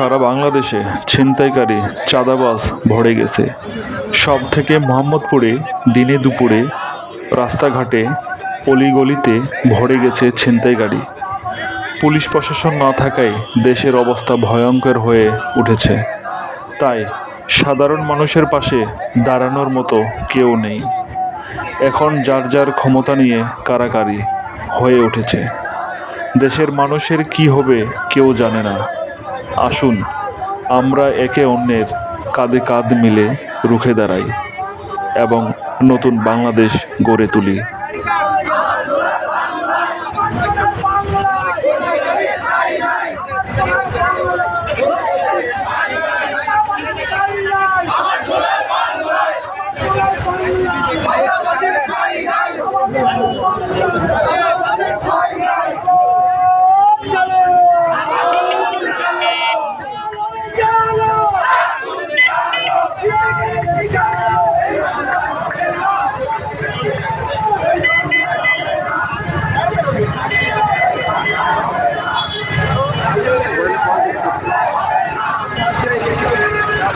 সারা বাংলাদেশে ছিনতাইকারী চাঁদাবাজ ভরে গেছে। সব থেকে মোহাম্মদপুরে দিনে দুপুরে রাস্তাঘাটে অলিগলিতে ভরে গেছে ছিনতাইকারী। পুলিশ প্রশাসন না থাকায় দেশের অবস্থা ভয়ঙ্কর হয়ে উঠেছে। তাই সাধারণ মানুষের পাশে দাঁড়ানোর মতো কেউ নেই। এখন যার যার ক্ষমতা নিয়ে কারাকারি হয়ে উঠেছে। দেশের মানুষের কি হবে কেউ জানে না। আসুন আমরা একে অন্যের কাঁধে কাঁধ মিলে রুখে দাঁড়াই এবং নতুন বাংলাদেশ গড়ে তুলি। চলো